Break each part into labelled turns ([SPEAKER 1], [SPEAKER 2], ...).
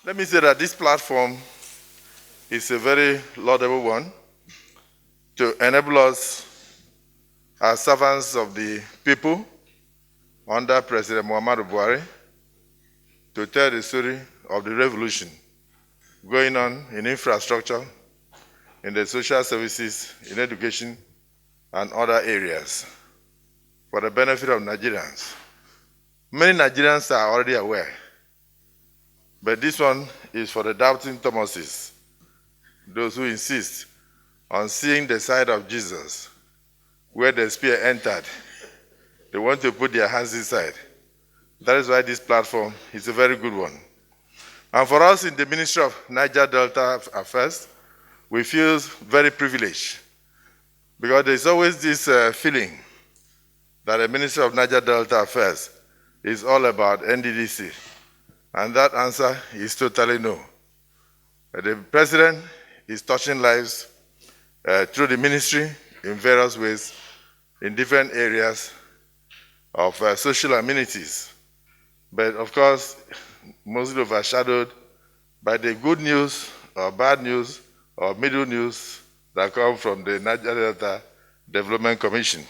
[SPEAKER 1] Let me say that this platform is a very laudable one to enable us, as servants of the people under President Muhammadu Buhari, to tell the story of the revolution going on in infrastructure, in the social services, in education, and other areas for the benefit of Nigerians. Many Nigerians are already aware, but this one is for the doubting Thomases, those who insist on seeing the side of Jesus where the spear entered. They want to put their hands inside. That is why this platform is a very good one. And for us in the Ministry of Niger Delta Affairs, we feel very privileged because there's always this feeling that the Ministry of Niger Delta Affairs is all about Nddc. And that answer is totally no. The President is touching lives through the ministry in various ways in different areas of social amenities. But of course, mostly overshadowed by the good news or bad news or middle news that come from the Niger Delta Development Commission.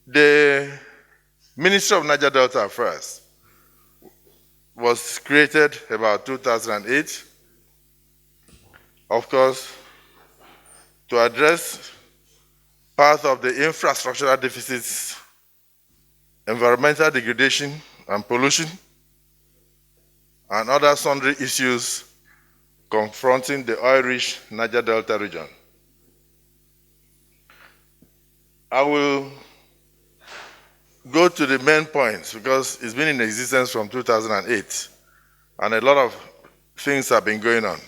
[SPEAKER 1] The Ministry of Niger Delta Affairs was created about 2008, of course, to address part of the infrastructural deficits, environmental degradation and pollution, and other sundry issues confronting the oil-rich Niger Delta region. I will go to the main points because it's been in existence from 2008 and a lot of things have been going on.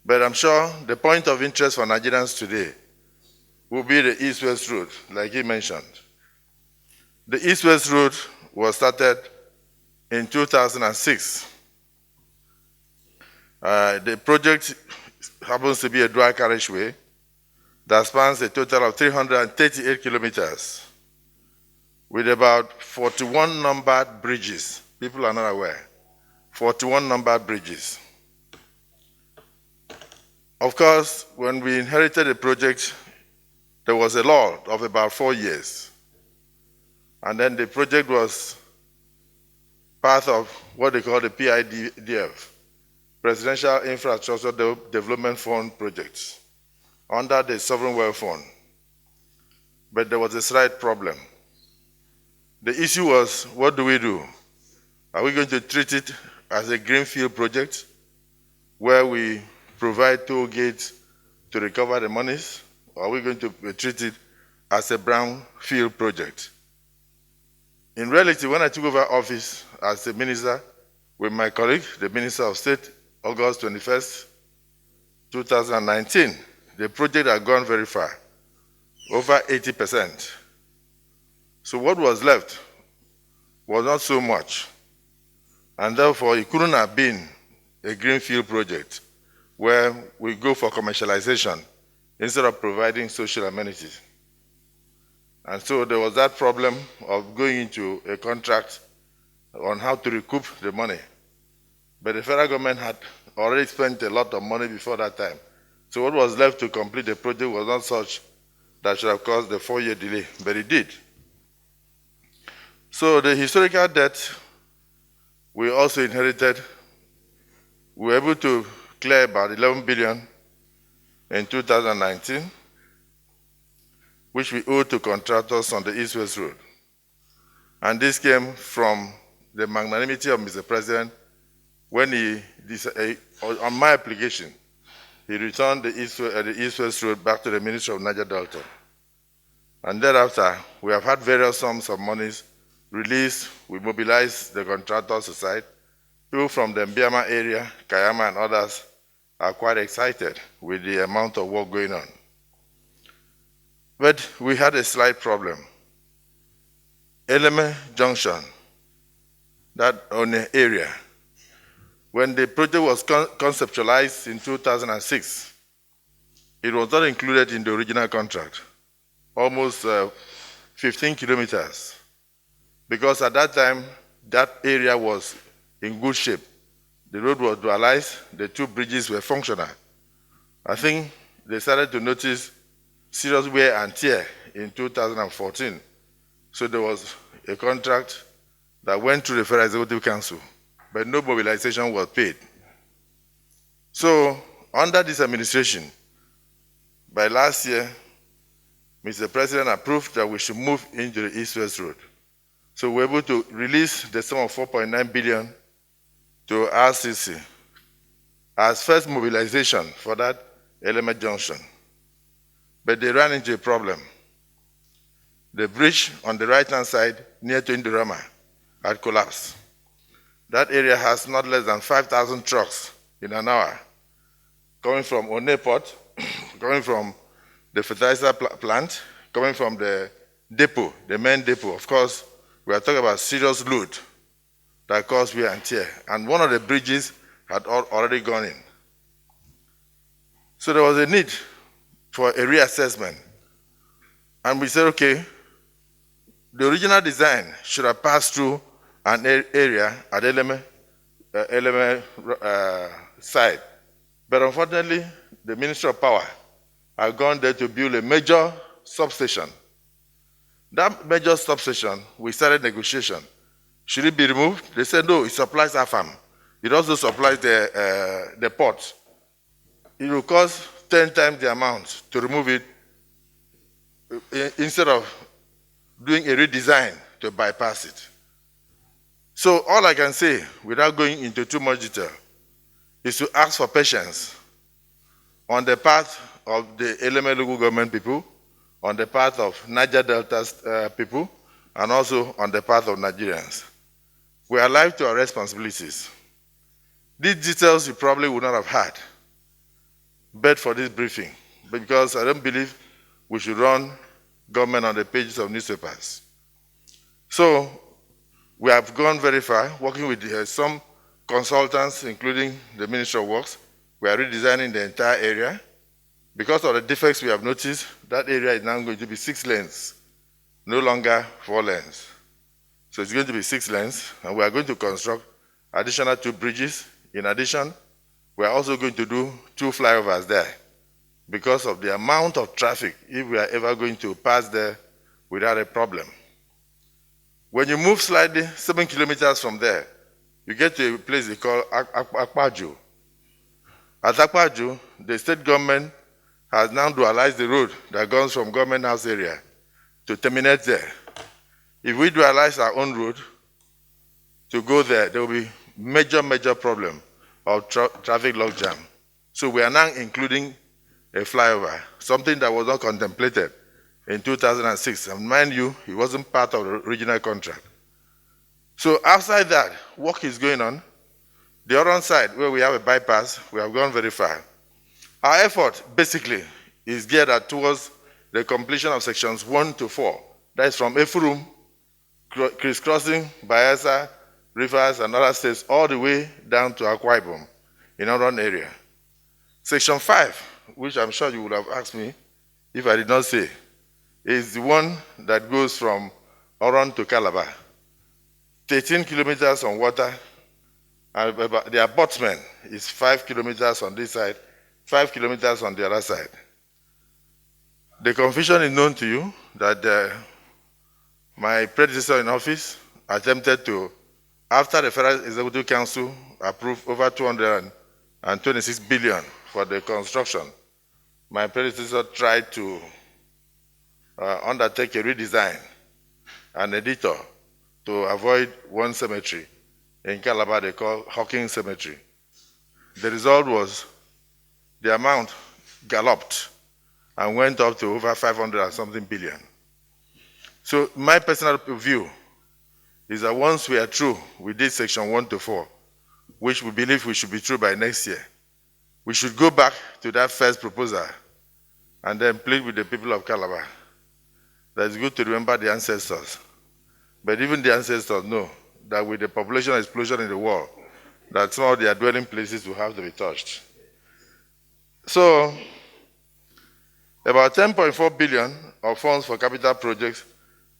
[SPEAKER 1] But I'm sure the point of interest for Nigerians today will be the East-West route, like he mentioned. The East-West route was started in 2006. The project happens to be a dual carriageway that spans a total of 338 kilometers with about 41 numbered bridges. People are not aware. 41 numbered bridges. Of course, when we inherited the project, there was a lull of about 4 years. And then the project was part of what they call the PIDF, Presidential Infrastructure Development Fund projects, under the Sovereign Wealth Fund. But there was a slight problem. The issue was, what do we do? Are we going to treat it as a greenfield project where we provide toll gates to recover the monies? Or are we going to treat it as a brownfield project? In reality, when I took over office as a minister with my colleague, the Minister of State, August 21st, 2019, the project had gone very far, over 80%. So what was left was not so much. And therefore, it couldn't have been a greenfield project where we go for commercialization instead of providing social amenities. And so there was that problem of going into a contract on how to recoup the money. But the federal government had already spent a lot of money before that time. So what was left to complete the project was not such that should have caused the 4-year delay, but it did. So the historical debt we also inherited, we were able to clear about 11 billion in 2019, which we owed to contractors on the East-West Road. And this came from the magnanimity of Mr. President when he, on my application, he returned the East-West Road back to the Ministry of Niger Delta. And thereafter, we have had various sums of monies released. We mobilized the contractors aside. People from the Mbiama area, Kayama and others are quite excited with the amount of work going on. But we had a slight problem. Eleme Junction, that on the area, when the project was conceptualized in 2006, it was not included in the original contract, almost 15 kilometers, because at that time, that area was in good shape. The road was dualized, the two bridges were functional. I think they started to notice serious wear and tear in 2014. So there was a contract that went through the Federal Executive Council, but no mobilization was paid. So under this administration, by last year, Mr. President approved that we should move into the East-West Road. So we're able to release the sum of 4.9 billion to RCC as first mobilization for that element junction. But they ran into a problem. The bridge on the right-hand side near to Indorama had collapsed. That area has not less than 5,000 trucks in an hour coming from Oneport, coming from the fertilizer plant, coming from the depot, the main depot. Of course, we are talking about serious load that caused wear and tear. And one of the bridges had already gone in. So there was a need for a reassessment. And we said, okay, the original design should have passed through an area at Eleme side. But unfortunately, the Ministry of Power had gone there to build a major substation. That major substation, we started negotiation. Should it be removed? They said, no, it supplies AFAM. It also supplies the port. It will cost 10 times the amount to remove it instead of doing a redesign to bypass it. So all I can say, without going into too much detail, is to ask for patience on the part of the Eleme local government people, on the part of Niger Delta people, and also on the part of Nigerians. We are alive to our responsibilities. These details you probably would not have had, but for this briefing, because I don't believe we should run government on the pages of newspapers. So we have gone very far, working with some consultants, including the Ministry of Works. We are redesigning the entire area. Because of the defects we have noticed, that area is now going to be 6 lanes, no longer 4 lanes. So it's going to be 6 lanes, and we are going to construct additional 2 bridges. In addition, we are also going to do 2 flyovers there because of the amount of traffic, if we are ever going to pass there without a problem. When you move slightly 7 kilometers from there, you get to a place they call Akpabio. At Akpabio, the state government has now dualized the road that goes from Government House area to terminate there. If we dualize our own road to go there, there will be major problem of traffic logjam. So we are now including a flyover, something that was not contemplated in 2006. And mind you, it wasn't part of the original contract. So outside that, work is going on. The other side, where we have a bypass, we have gone very far. Our effort, basically, is geared towards the completion of sections 1 to 4. That is from Efurum, crisscrossing Bayelsa, Rivers, and other states, all the way down to Akpabio in our own area. Section 5, which I'm sure you would have asked me if I did not say, is the one that goes from Oron to Calabar. 13 kilometers on water, and the abutment is 5 kilometers on this side, 5 kilometers on the other side. The confusion is known to you that my predecessor in office attempted to, after the Federal Executive Council approved over 226 billion for the construction, my predecessor tried to undertake a redesign, an editor, to avoid one cemetery in Calabar they call Hawking Cemetery. The result was the amount galloped and went up to over 500 and something billion. So my personal view is that once we are through with this section 1 to 4, which we believe we should be through by next year, we should go back to that first proposal and then plead with the people of Calabar that it's good to remember the ancestors. But even the ancestors know that with the population explosion in the world, that some of their dwelling places will have to be touched. So, about 10.4 billion of funds for capital projects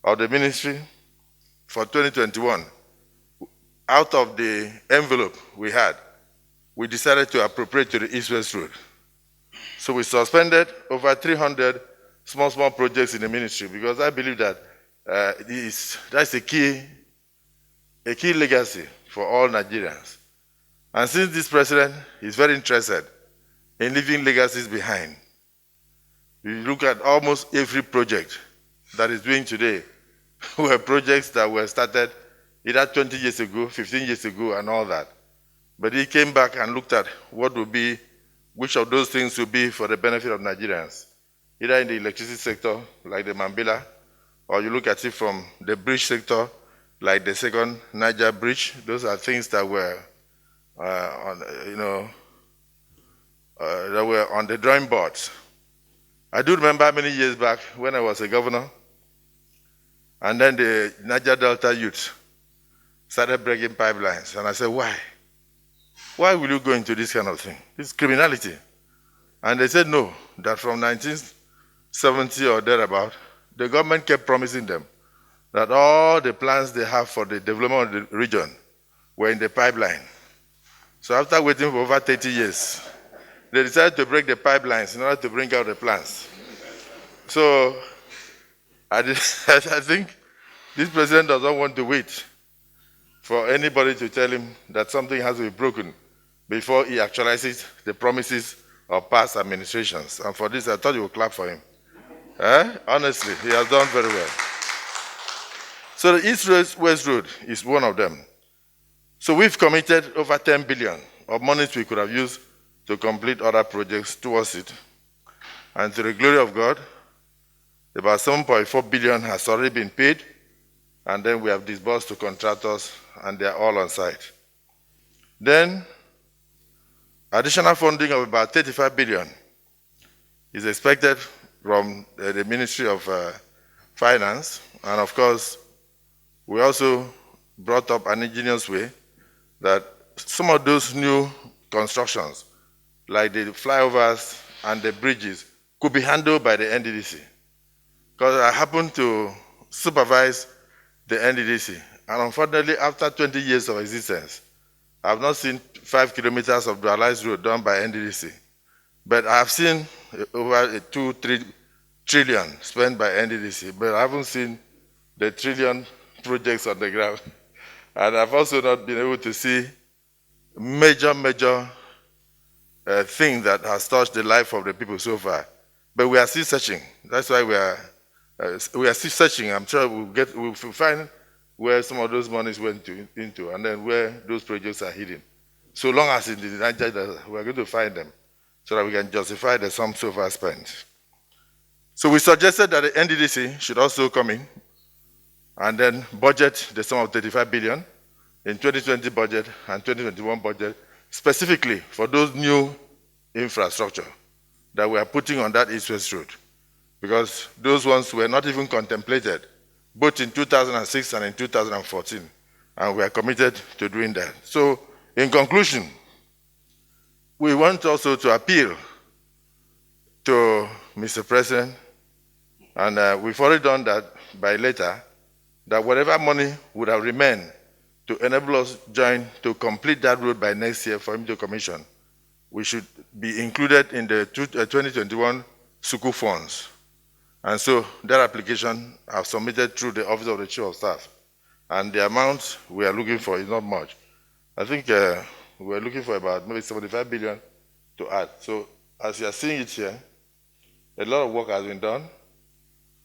[SPEAKER 1] of the ministry for 2021 out of the envelope we had, we decided to appropriate to the East-West Road. So we suspended over 300 small projects in the ministry because I believe that that's a key legacy for all Nigerians. And since this president is very interested in leaving legacies behind, you look at almost every project that is doing today were projects that were started either 20 years ago, 15 years ago, and all that. But he came back and looked at what would be, which of those things would be for the benefit of Nigerians, either in the electricity sector, like the Mambila, or you look at it from the bridge sector, like the second Niger bridge. Those are things that were, that were on the drawing boards. I do remember many years back when I was a governor, and then the Niger Delta youth started breaking pipelines, and I said, why? Why will you go into this kind of thing? This is criminality. And they said no, that from 1970 or thereabout, the government kept promising them that all the plans they have for the development of the region were in the pipeline. So after waiting for over 30 years, they decided to break the pipelines in order to bring out the plans. So I think this president doesn't want to wait for anybody to tell him that something has to be broken before he actualizes the promises of past administrations. And for this, I thought you would clap for him. Honestly, he has done very well. So the East-West Road is one of them. So we've committed over 10 billion of monies we could have used to complete other projects towards it. And to the glory of God, about 7.4 billion has already been paid, and then we have disbursed to contractors, and they are all on site. Then, additional funding of about 35 billion is expected from the Ministry of Finance, and of course, we also brought up an ingenious way that some of those new constructions, like the flyovers and the bridges, could be handled by the Nddc. Because I happen to supervise the Nddc, and unfortunately, after 20 years of existence, I've not seen 5 kilometers of dualized road done by Nddc. But I've seen over 2-3 trillion spent by Nddc, but I haven't seen the trillion projects on the ground. And I've also not been able to see major thing that has touched the life of the people so far. But we are still searching. That's why we are still searching. I'm sure we'll find where some of those monies went into, and then where those projects are hidden. So long as in the Niger, we're going to find them so that we can justify the sum so far spent. So we suggested that the Nddc should also come in and then budget the sum of 35 billion in 2020 budget and 2021 budget, specifically for those new infrastructure that we are putting on that East-West Road, because those ones were not even contemplated, both in 2006 and in 2014, and we are committed to doing that. So, in conclusion, we want also to appeal to Mr. President, and we've already done that by letter, that whatever money would have remained to enable us join to complete that road by next year for him to commission, we should be included in the 2021 Sukuk funds. And so that application I've submitted through the Office of the Chief of Staff. And the amount we are looking for is not much. I think we're looking for about maybe 75 billion to add. So as you are seeing it here, a lot of work has been done.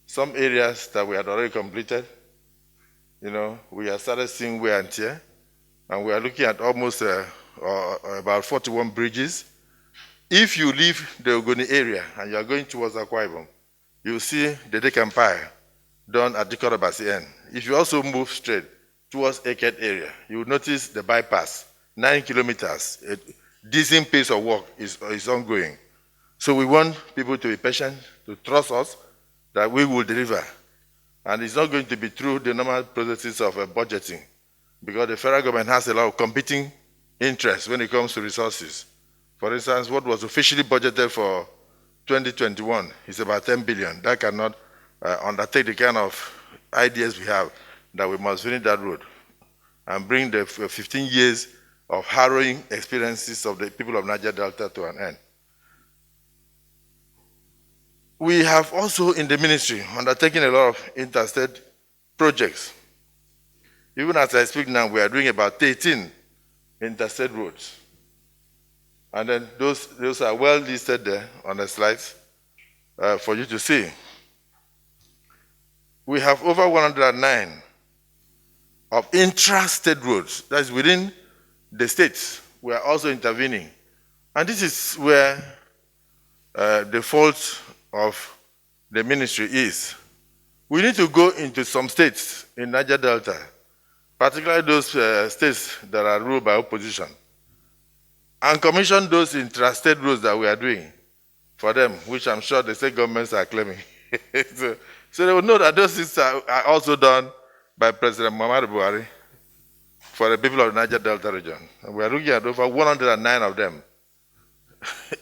[SPEAKER 1] Some areas that we had already completed, we have started seeing wear and tear, and we are looking at almost about 41 bridges. If you leave the Ogoni area and you are going towards Akwa Ibom, you see the Deck Empire done at the Korobasi end. If you also move straight towards Eket area, you will notice the bypass, 9 kilometers. A decent pace of work is ongoing. So we want people to be patient, to trust us that we will deliver. And it's not going to be through the normal processes of budgeting, because the federal government has a lot of competing interests when it comes to resources. For instance, what was officially budgeted for 2021 is about 10 billion. That cannot undertake the kind of ideas we have that we must finish that road. and bring the 15 years of harrowing experiences of the people of Niger Delta to an end. We have also in the ministry undertaken a lot of interstate projects. Even as I speak now, we are doing about 13 interstate roads. And then those are well listed there on the slides for you to see. We have over 109 of intra-state roads, that's within the states. We are also intervening. And this is where the fault of the ministry is. We need to go into some states in Niger Delta, particularly those states that are ruled by opposition, and commission those intrastate roads that we are doing for them, which I'm sure the state governments are claiming. so they will know that those things are also done by President Muhammadu Buhari for the people of the Niger Delta region. And we are looking at over 109 of them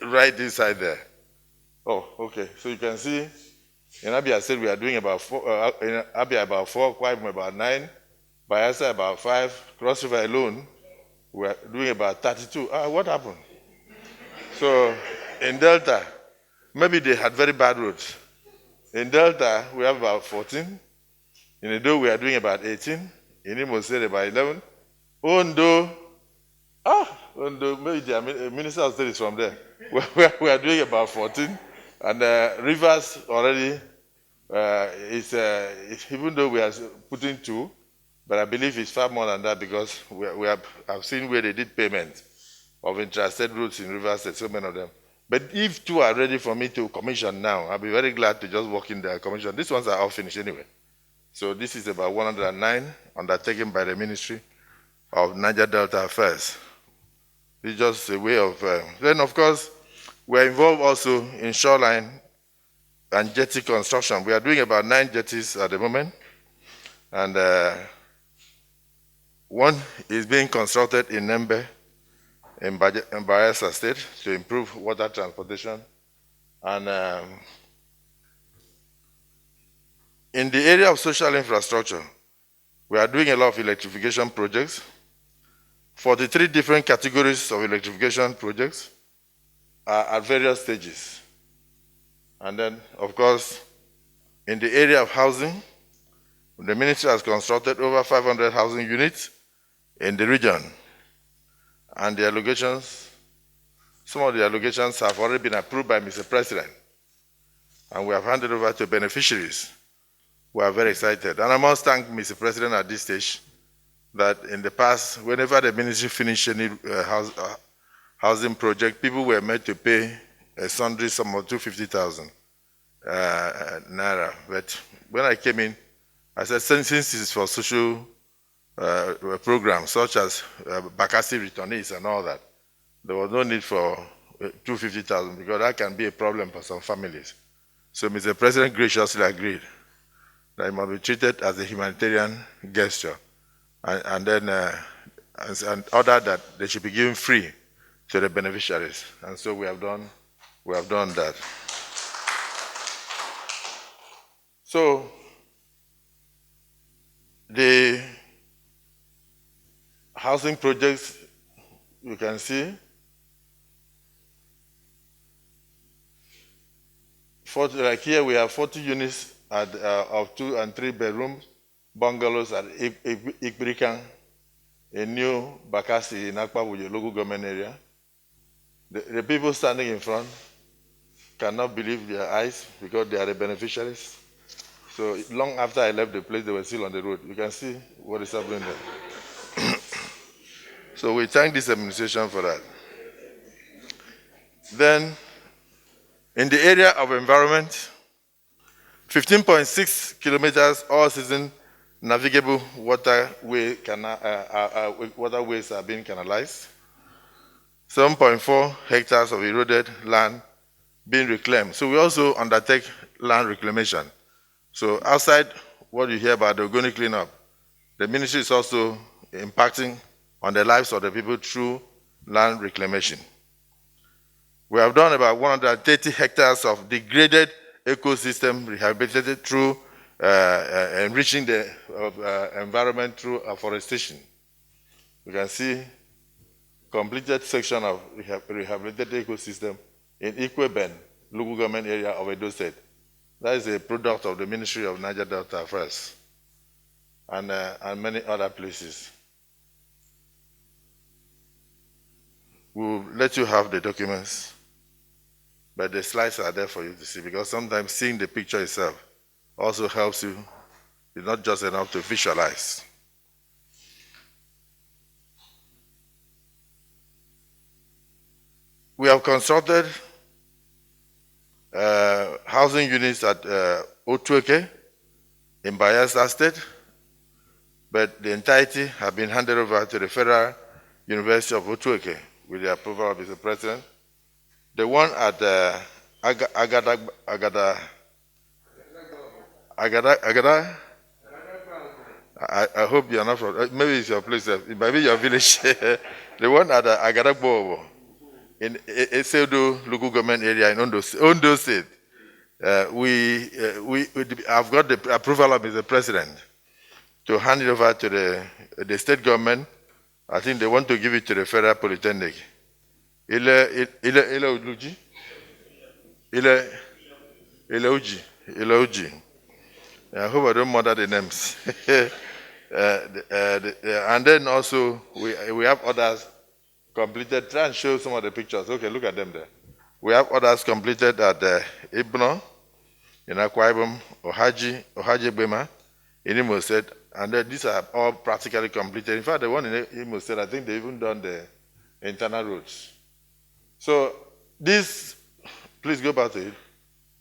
[SPEAKER 1] right inside there. Oh, okay. So you can see in Abia State we are doing about 4, in Abia about 4, Kwaibom about 9, Bayelsa about 5, Cross River alone we are doing about 32. What happened? So in Delta, maybe they had very bad roads. In Delta, we have about 14. In Edo, we are doing about 18. In Imo State, about 11. Ondo, maybe the Minister of State is from there. We are doing about 14. And Rivers already, even though we are putting 2, but I believe it's far more than that because I've seen where they did payment of intrastate routes in Rivers State, so many of them. But if 2 are ready for me to commission now, I'll be very glad to just walk in the commission. These ones are all finished anyway. So this is about 109 undertaken by the Ministry of Niger Delta Affairs. It's just a way of, then of course, we're involved also in shoreline and jetty construction. We are doing about 9 jetties at the moment. And one is being constructed in Nembe, in Bayelsa State, to improve water transportation. And in the area of social infrastructure, we are doing a lot of electrification projects, 43 different categories of electrification projects are at various stages. And then, of course, in the area of housing, the ministry has constructed over 500 housing units in the region. And the allocations, some of the allocations have already been approved by Mr. President. And we have handed over to beneficiaries. We are very excited. And I must thank Mr. President at this stage that in the past, whenever the ministry finished any housing project, people were made to pay a sundry sum of 250,000 naira. But when I came in, I said, since this is for social programs such as Bakassi returnees and all that, there was no need for 250,000 because that can be a problem for some families. So Mr. President graciously agreed that it must be treated as a humanitarian gesture and then and ordered that they should be given free to the beneficiaries. And so we have done that. So the housing projects, you can see, like here we have 40 units of 2 and 3 bedroom bungalows at Ikbirikan, a new Bakassi in Akpabio local government area. The people standing in front cannot believe their eyes because they are the beneficiaries. So long after I left the place, they were still on the road. You can see what is happening there. So we thank this administration for that. Then, in the area of environment, 15.6 kilometers all-season navigable waterways are being canalized. 7.4 hectares of eroded land being reclaimed. So we also undertake land reclamation. So outside what you hear about the organic cleanup, the ministry is also impacting on the lives of the people through land reclamation. We have done about 130 hectares of degraded ecosystem rehabilitated through enriching the environment through afforestation. You can see completed section of rehabilitated ecosystem in Ikweben, local government area of Edo State. That is a product of the Ministry of Niger Delta Affairs and many other places. We'll let you have the documents, but the slides are there for you to see, because sometimes seeing the picture itself also helps you. It's not just enough to visualize. We have constructed housing units at Otueke in Bayelsa State, but the entirety have been handed over to the Federal University of Otueke with the approval of Mr. President. The one at Agada, I hope you are not from, maybe it's your place, it might be your village. The one at Agadagbo in Eseodo local government area in Ondo State. We have got the approval of Mr. President to hand it over to the state government. I think they want to give it to the Federal Polytechnic. Ile Uji. I hope I don't murder the names. And then also we have others completed. Try and show some of the pictures. Okay, look at them there. We have others completed at Ibno, in Akwa Ibom, Ohaji Bema, in Imo State, and then these are all practically completed. In fact, the one in Imo State, I think they even done the internal roads. So this, please go back to it.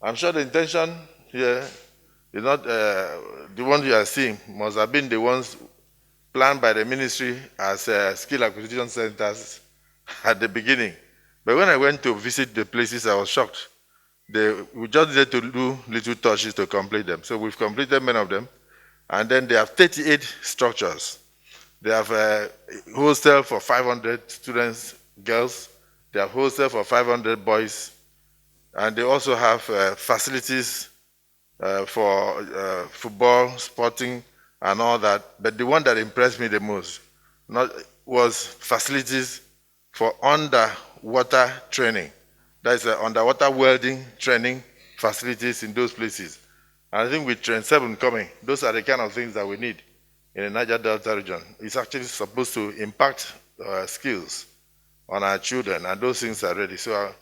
[SPEAKER 1] I'm sure the intention here is not the ones you are seeing must have been the ones planned by the ministry as skill acquisition centers at the beginning. But when I went to visit the places, I was shocked. We just needed to do little touches to complete them. So we've completed many of them. And then they have 38 structures. They have a hostel for 500 students, girls. They have hostel for 500 boys. And they also have facilities for football, sporting, and all that. But the one that impressed me the most was facilities for underwater training. That is underwater welding training facilities in those places. And I think with Train 7 coming, those are the kind of things that we need in the Niger Delta region. It's actually supposed to impact skills on our children, and those things are ready. So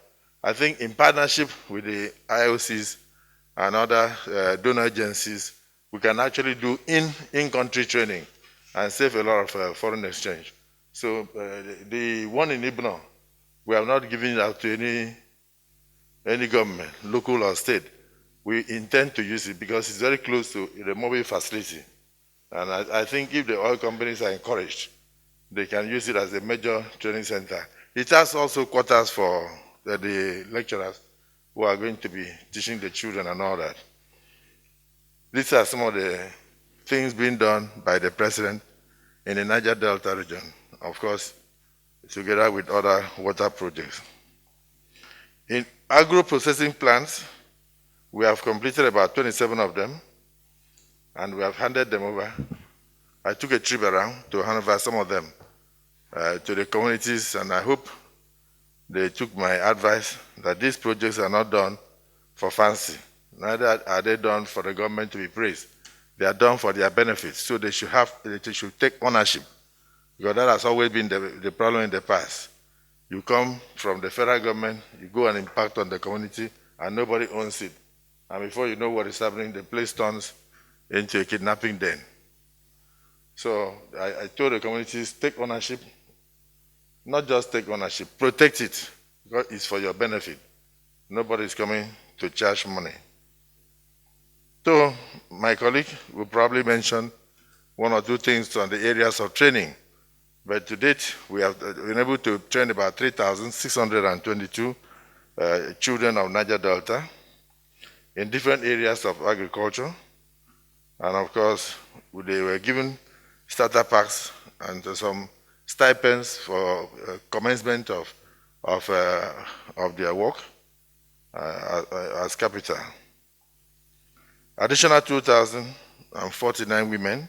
[SPEAKER 1] I think in partnership with the IOCs and other donor agencies, we can actually do in-country training and save a lot of foreign exchange. So the one in Ibno, we have not given it out to any government, local or state. We intend to use it because it's very close to the mobile facility. And I think if the oil companies are encouraged, they can use it as a major training center. It has also quarters for the lecturers who are going to be teaching the children and all that. These are some of the things being done by the president in the Niger Delta region, of course, together with other water projects. In agro-processing plants, we have completed about 27 of them, and we have handed them over. I took a trip around to hand over some of them to the communities, and I hope they took my advice that these projects are not done for fancy. Neither are they done for the government to be praised. They are done for their benefits, so they should take ownership, because that has always been the problem in the past. You come from the federal government, you go and impact on the community, and nobody owns it. And before you know what is happening, the place turns into a kidnapping den. So I told the communities, take ownership, not just take ownership, protect it, because it's for your benefit. Nobody is coming to charge money. So my colleague will probably mention one or two things on the areas of training. But to date, we have been able to train about 3,622 children of Niger Delta in different areas of agriculture. And of course, they were given starter packs and some stipends for commencement of their work as capital. Additional 2,049 women,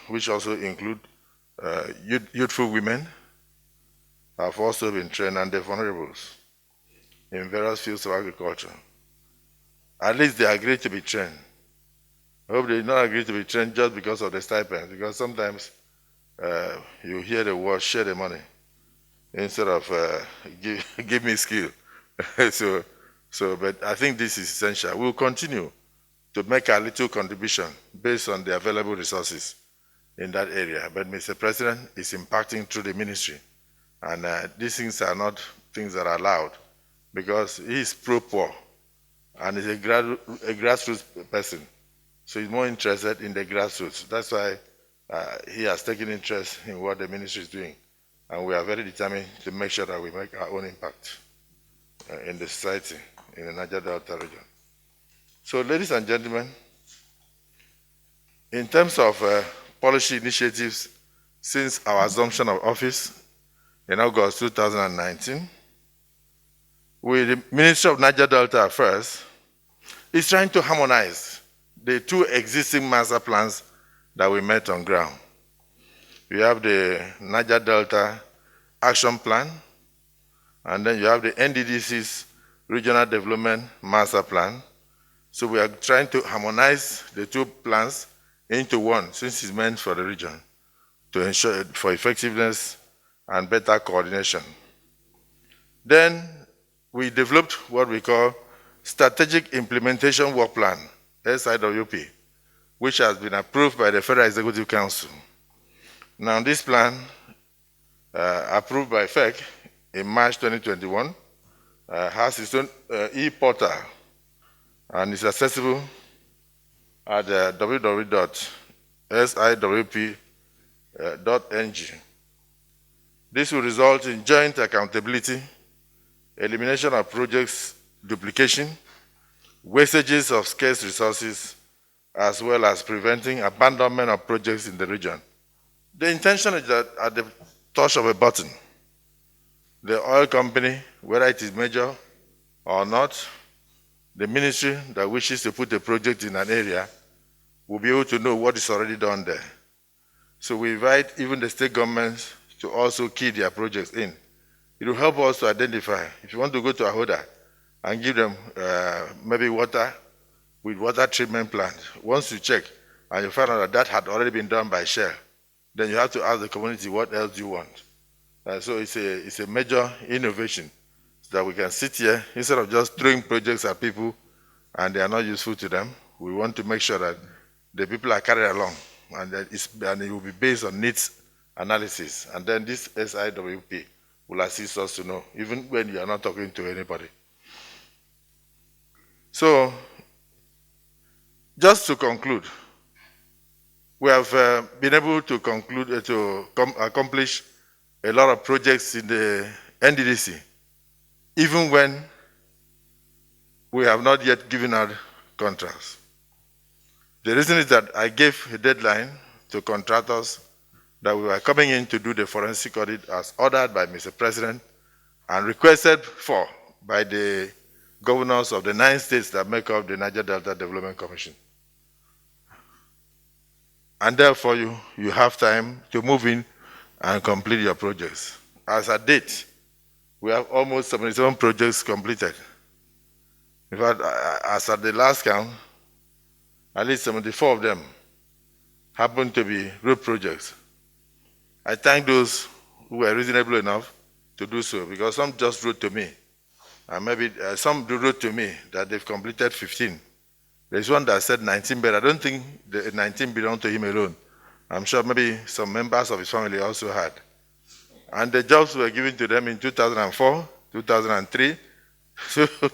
[SPEAKER 1] which also include youthful women have also been trained, and the vulnerables in various fields of agriculture. At least they agreed to be trained. I hope they did not agree to be trained just because of the stipends, because sometimes you hear the word share the money instead of give me skill. But I think this is essential. We'll continue to make a little contribution based on the available resources in that area. But Mr. President is impacting through the ministry. And these things are not things that are allowed, because he is pro-poor and is a grassroots person. So he's more interested in the grassroots. That's why he has taken interest in what the ministry is doing. And we are very determined to make sure that we make our own impact in the society, in the Niger Delta region. So, ladies and gentlemen, in terms of policy initiatives since our assumption of office in August 2019, with the Ministry of Niger Delta Affairs, is trying to harmonize the two existing master plans that we met on ground. We have the Niger Delta Action Plan, and then you have the Nddc's Regional Development Master Plan. So we are trying to harmonize the two plans into one, since it's meant for the region, to ensure for effectiveness and better coordination. Then we developed what we call Strategic Implementation Work Plan, SIWP, which has been approved by the Federal Executive Council. Now this plan, approved by FEC in March 2021, has its own e-portal and is accessible at www.siwp.ng. This will result in joint accountability, elimination of projects duplication, wastages of scarce resources, as well as preventing abandonment of projects in the region. The intention is that at the touch of a button, the oil company, whether it is major or not, the ministry that wishes to put a project in an area will be able to know what is already done there. So we invite even the state governments to also key their projects in. It will help us to identify, if you want to go to Ahoda and give them maybe water with water treatment plant, once you check and you find out that that had already been done by Shell, then you have to ask the community, what else do you want? So it's a major innovation, so that we can sit here, instead of just throwing projects at people and they are not useful to them. We want to make sure that the people are carried along, and that it will be based on needs analysis. And then this SIWP will assist us to know, even when you are not talking to anybody. So, just to conclude, we have been able to accomplish a lot of projects in the Nddc, even when we have not yet given out contracts. The reason is that I gave a deadline to contractors that we were coming in to do the forensic audit as ordered by Mr. President and requested for by the governors of the 9 states that make up the Niger Delta Development Commission. And therefore, you have time to move in and complete your projects. As at date, we have almost 77 projects completed. In fact, as at the last count, at least 74 of them happen to be road projects. I thank those who were reasonable enough to do so, because some just wrote to me, and maybe some wrote to me that they've completed 15. There's one that said 19, but I don't think the 19 belonged to him alone. I'm sure maybe some members of his family also had. And the jobs were given to them in 2004, 2003,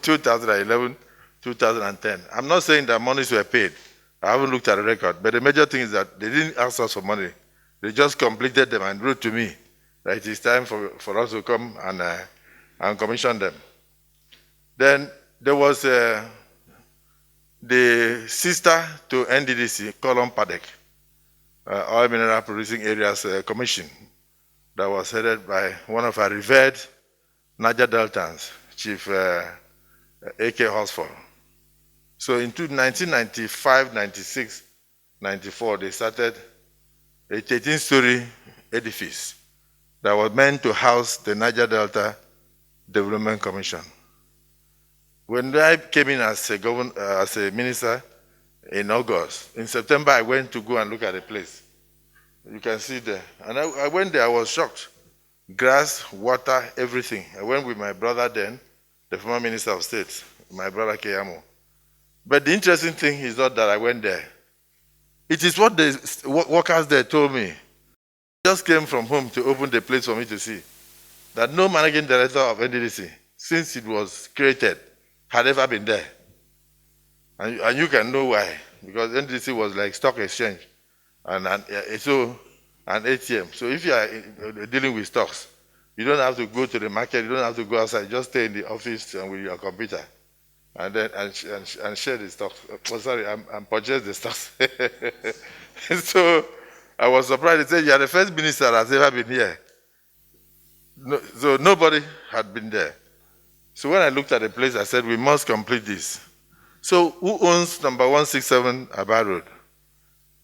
[SPEAKER 1] 2011, 2010. I'm not saying that monies were paid. I haven't looked at the record, but the major thing is that they didn't ask us for money. They just completed them and wrote to me that it is time for us to come and commission them. Then there was the sister to Nddc, Column Padek, Oil Mineral Producing Areas Commission, that was headed by one of our revered Niger Deltans, Chief A.K. Horsfall. So in 1995, 96, 94, they started a 13-story edifice that was meant to house the Niger Delta Development Commission. When I came in as a minister in August, in September I went to go and look at the place. You can see there. And I went there, I was shocked. Grass, water, everything. I went with my brother then, the former Minister of State, my brother Keyamo. But the interesting thing is not that I went there. It is what the workers there told me. They just came from home to open the place for me to see. That no managing director of Nddc, since it was created, had ever been there. And you can know why. Because Nddc was like stock exchange and an ATM. So if you are dealing with stocks, you don't have to go to the market, you don't have to go outside, just stay in the office and with your computer and then and share the stocks. And purchase the stocks. So I was surprised. They said, you are the first minister that has ever been here. No, so nobody had been there. So when I looked at the place, I said, we must complete this. So who owns number 167 Aba Road?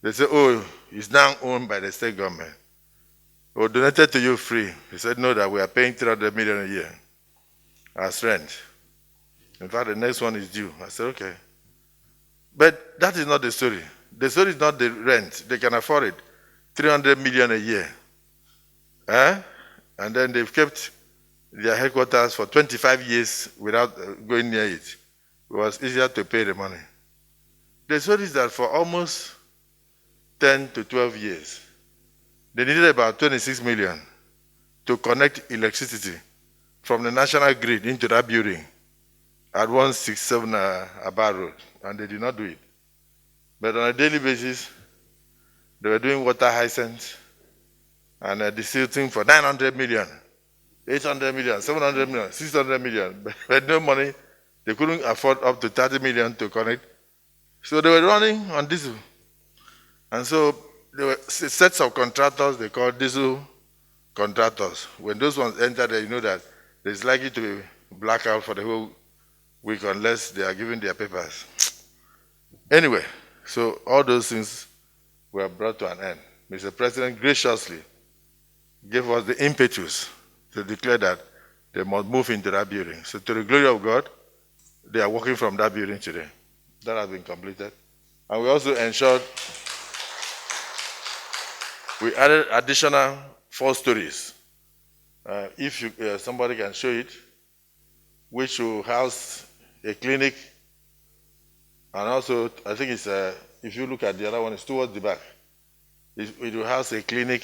[SPEAKER 1] They said, oh, it's now owned by the state government. Oh, donated to you free. He said, no, that we are paying 300 million a year as rent. In fact, the next one is due. I said, okay. But that is not the story. The story is not the rent. They can afford it. 300 million a year. And then they've kept their headquarters for 25 years without going near it. It was easier to pay the money. The story is that for almost 10 to 12 years, they needed about 26 million to connect electricity from the national grid into that building at 167 Aba Road, and they did not do it. But on a daily basis, they were doing water hyacinth and desilting for 900 million, 800 million, 700 million, 600 million. But no money. They couldn't afford up to 30 million to connect. So they were running on diesel. And so there were sets of contractors they called diesel contractors. When those ones enter there, you know that there's likely to be blackout for the whole week unless they are given their papers. Anyway, so all those things were brought to an end. Mr. President graciously gave us the impetus to declare that they must move into that building. So to the glory of God, they are working from that building today. That has been completed. And we also ensured we added additional 4 stories. If somebody can show it, which will house a clinic, and also I think it's if you look at the other one, it's towards the back. It will house a clinic.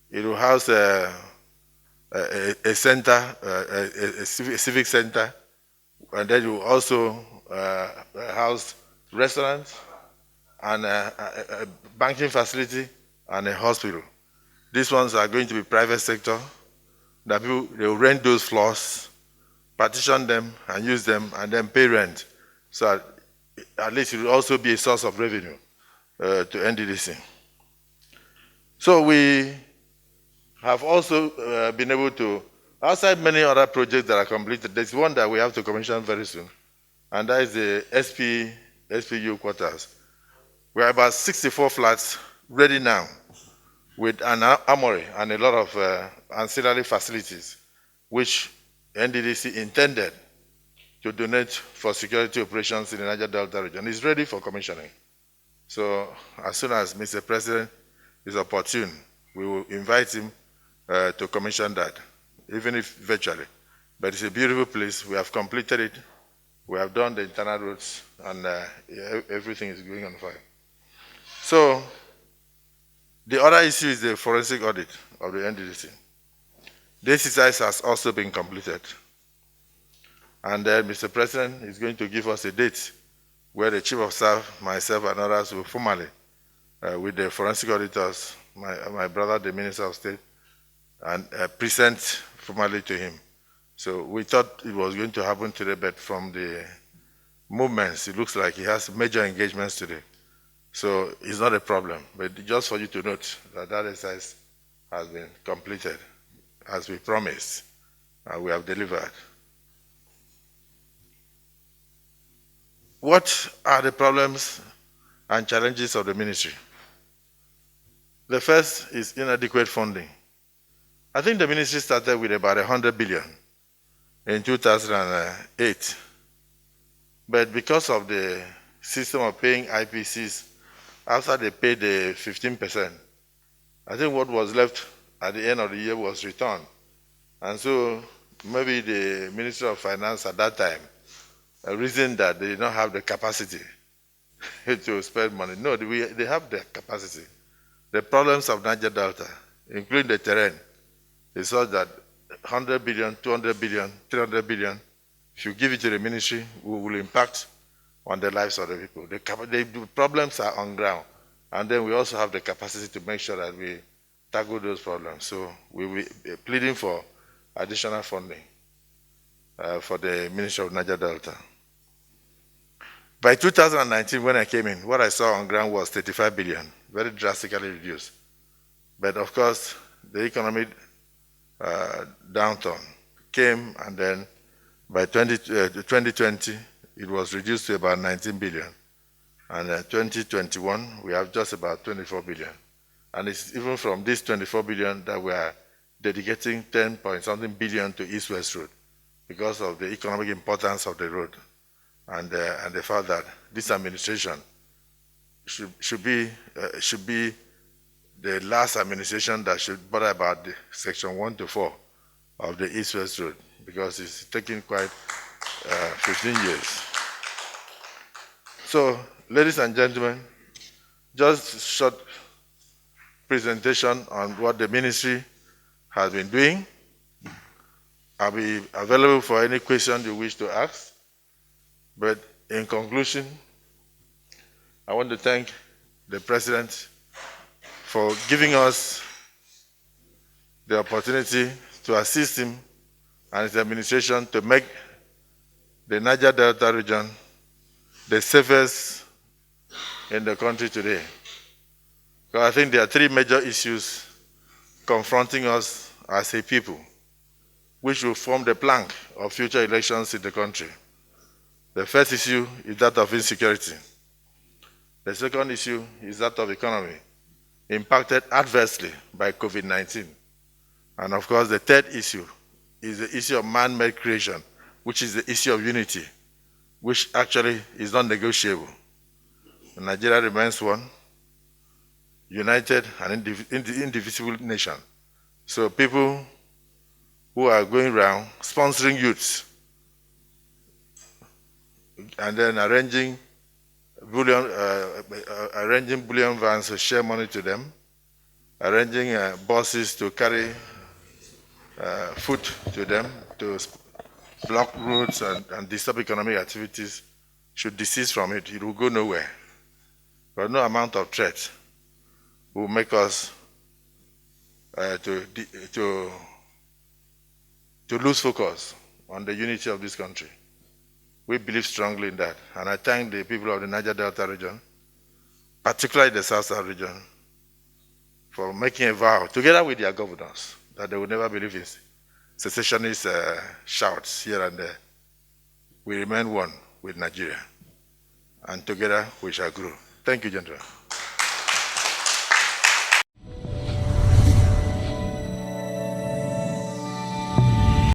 [SPEAKER 1] It will house a center, a civic center, and then you will also house restaurants and a banking facility and a hospital. These ones are going to be private sector. That people, they will rent those floors, partition them and use them, and then pay rent. So at least it will also be a source of revenue to Nddc. So we have also been able to, outside many other projects that are completed, there's one that we have to commission very soon, and that is the SPU quarters. We have about 64 flats ready now with an armory and a lot of ancillary facilities, which Nddc intended to donate for security operations in the Niger Delta region. It's ready for commissioning. So as soon as Mr. President is opportune, we will invite him to commission that, even if virtually. But it's a beautiful place. We have completed it. We have done the internal roads, and everything is going on fire. So the other issue is the forensic audit of the Nddc. The exercise has also been completed. And then Mr. President is going to give us a date where the Chief of Staff, myself, and others will formally, with the forensic auditors, my brother, the Minister of State, and present formally to him. So we thought it was going to happen today, but from the movements, it looks like he has major engagements today. So it's not a problem, but just for you to note that that exercise has been completed as we promised, and we have delivered. What are the problems and challenges of the ministry? The first is inadequate funding. I think the ministry started with about 100 billion in 2008. But because of the system of paying IPCs, after they paid the 15%, I think what was left at the end of the year was returned. And so maybe the Ministry of Finance at that time reasoned that they did not have the capacity to spend money. No, they have the capacity. The problems of Niger Delta, including the terrain, is such that 100 billion, 200 billion, 300 billion, if you give it to the ministry, will impact on the lives of the people. The problems are on ground. And then we also have the capacity to make sure that we tackle those problems. So we will be pleading for additional funding for the Ministry of Niger Delta. By 2019, when I came in, what I saw on ground was 35 billion, very drastically reduced. But of course, the economic downturn came, and then by 2020, it was reduced to about 19 billion. And 2021, we have just about 24 billion. And it's even from this 24 billion that we are dedicating 10-point-something billion to East-West Road because of the economic importance of the road and the fact that this administration should be the last administration that should bother about the section 1 to 4 of the East-West Road because it's taking quite 15 years. So, ladies and gentlemen, just a short presentation on what the ministry has been doing. I'll be available for any question you wish to ask. But in conclusion, I want to thank the President for giving us the opportunity to assist him and his administration to make the Niger Delta region the safest in the country today. So I think there are three major issues confronting us as a people, which will form the plank of future elections in the country. The first issue is that of insecurity. The second issue is that of economy, impacted adversely by COVID-19. And of course, the third issue is the issue of man-made creation, which is the issue of unity, which actually is not negotiable. Nigeria remains one, united and indivisible nation. So people who are going around sponsoring youths and then arranging bullion vans to share money to them, arranging buses to carry food to them, to block roads and disturb economic activities, should desist from it. It will go nowhere. But no amount of threat will make us to lose focus on the unity of this country. We believe strongly in that. And I thank the people of the Niger Delta region, particularly the South region, for making a vow, together with their governors, that they will never believe in secessionist shouts here and there. We remain one with Nigeria, and together we shall grow. Thank you, gentlemen.